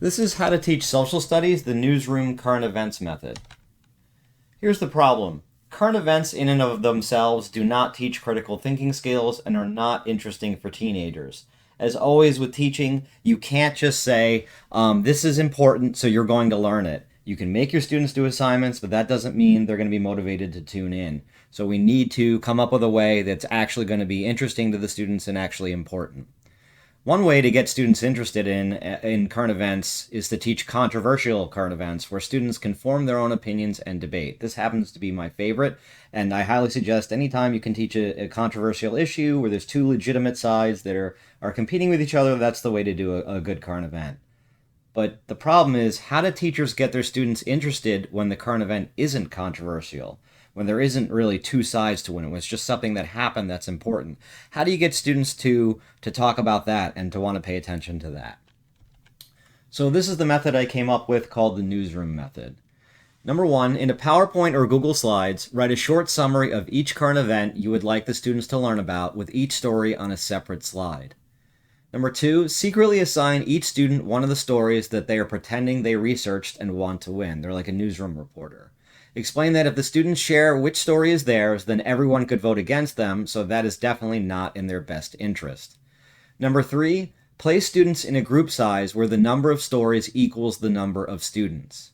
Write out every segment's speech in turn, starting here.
This is how to teach social studies, the newsroom current events method. Here's the problem. Current events in and of themselves do not teach critical thinking skills and are not interesting for teenagers. As always with teaching, you can't just say, this is important, so you're going to learn it. You can make your students do assignments, but that doesn't mean they're going to be motivated to tune in. So we need to come up with a way that's actually going to be interesting to the students and actually important. One way to get students interested in current events is to teach controversial current events where students can form their own opinions and debate. This happens to be my favorite, and I highly suggest anytime you can teach a controversial issue where there's two legitimate sides that are competing with each other, that's the way to do a good current event. But the problem is, how do teachers get their students interested when the current event isn't controversial? When there isn't really two sides to it, when it's just something that happened that's important. How do you get students to talk about that and to want to pay attention to that? So this is the method I came up with called the Newsroom Method. Number one, in a PowerPoint or Google Slides, write a short summary of each current event you would like the students to learn about with each story on a separate slide. Number two, secretly assign each student one of the stories that they are pretending they researched and want to win. They're like a newsroom reporter. Explain that if the students share which story is theirs, then everyone could vote against them, so that is definitely not in their best interest. Number three, place students in a group size where the number of stories equals the number of students.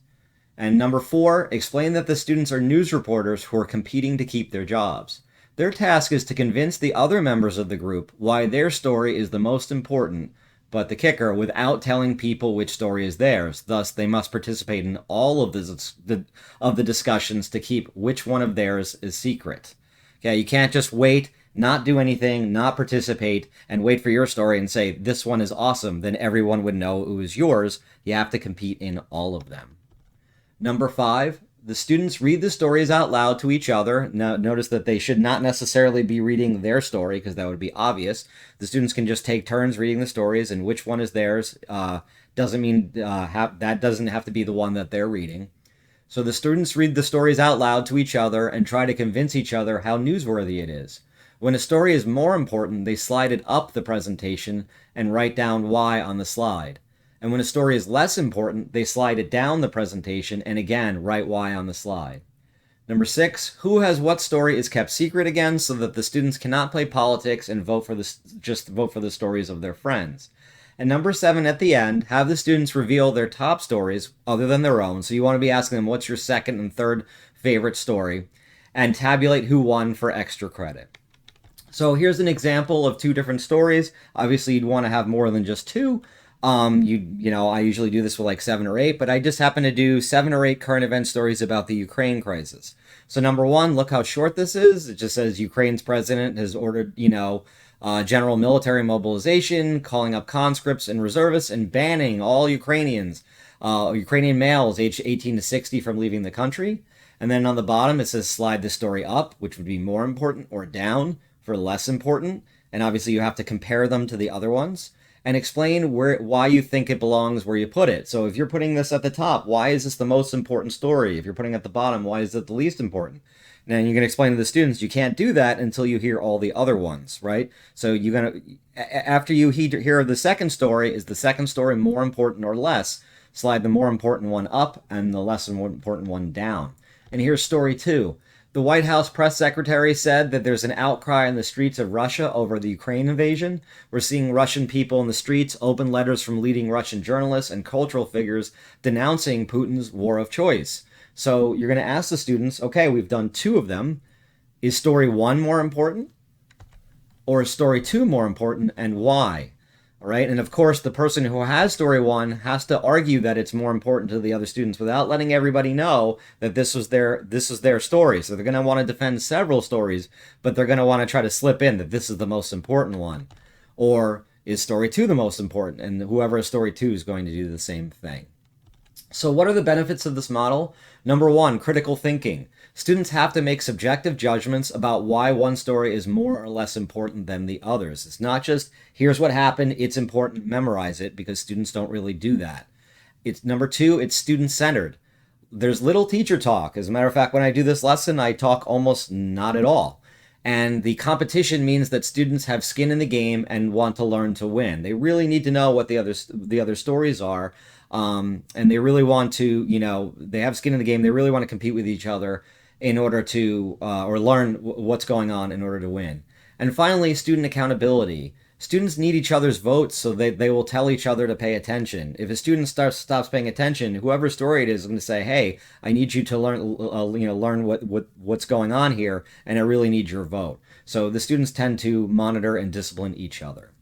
And number four, explain that the students are news reporters who are competing to keep their jobs. Their task is to convince the other members of the group why their story is the most important, but the kicker, without telling people which story is theirs. Thus, they must participate in all of the discussions to keep which one of theirs is secret. Okay, you can't just wait, not do anything, not participate, and wait for your story and say, this one is awesome, then everyone would know it was yours. You have to compete in all of them. Number five, the students read the stories out loud to each other. Now, notice that they should not necessarily be reading their story because that would be obvious. The students can just take turns reading the stories, and which one is theirs doesn't mean that doesn't have to be the one that they're reading. So the students read the stories out loud to each other and try to convince each other how newsworthy it is. When a story is more important, they slide it up the presentation and write down why on the slide. And when a story is less important, they slide it down the presentation and again write why on the slide. Number six, who has what story is kept secret again so that the students cannot play politics and just vote for the stories of their friends. And number seven, at the end, have the students reveal their top stories other than their own. So you want to be asking them, what's your second and third favorite story? And tabulate who won for extra credit. So here's an example of two different stories. Obviously, you'd want to have more than just two. I usually do this with like 7 or 8, but I just happen to do 7 or 8 current event stories about the Ukraine crisis. So number one, look how short this is. It just says Ukraine's president has ordered, general military mobilization, calling up conscripts and reservists, and banning all Ukrainian males aged 18 to 60 from leaving the country. And then on the bottom, it says slide the story up, which would be more important, or down for less important. And obviously you have to compare them to the other ones. And explain why you think it belongs where you put it. So if you're putting this at the top, why is this the most important story? If you're putting it at the bottom, why is it the least important? And you can explain to the students, you can't do that until you hear all the other ones, right? So after you hear the second story, is the second story more important or less? Slide the more important one up and the less important one down. And here's story two. The White House press secretary said that there's an outcry in the streets of Russia over the Ukraine invasion. We're seeing Russian people in the streets, open letters from leading Russian journalists and cultural figures denouncing Putin's war of choice. So you're going to ask the students, okay, we've done 2 of them. Is story 1 more important? Or is story 2 more important, and why? All right, and of course, the person who has story 1 has to argue that it's more important to the other students without letting everybody know that this was their story. So they're going to want to defend several stories, but they're going to want to try to slip in that this is the most important one. Or is story 2 the most important? And whoever is story 2 is going to do the same thing. So what are the benefits of this model? Number 1, critical thinking. Students have to make subjective judgments about why one story is more or less important than the others. It's not just, here's what happened, it's important, memorize it, because students don't really do that. It's number 2, it's student-centered. There's little teacher talk. As a matter of fact, when I do this lesson, I talk almost not at all. And the competition means that students have skin in the game and want to learn to win. They really need to know what the other stories are. and they really want to, they have skin in the game. They really want to compete with each other in order to, or learn what's going on in order to win. And finally, student accountability. Students need each other's votes, so they will tell each other to pay attention. If a student stops paying attention, whoever's story it is going to say, "Hey, I need you to learn what's going on here, and I really need your vote." So the students tend to monitor and discipline each other.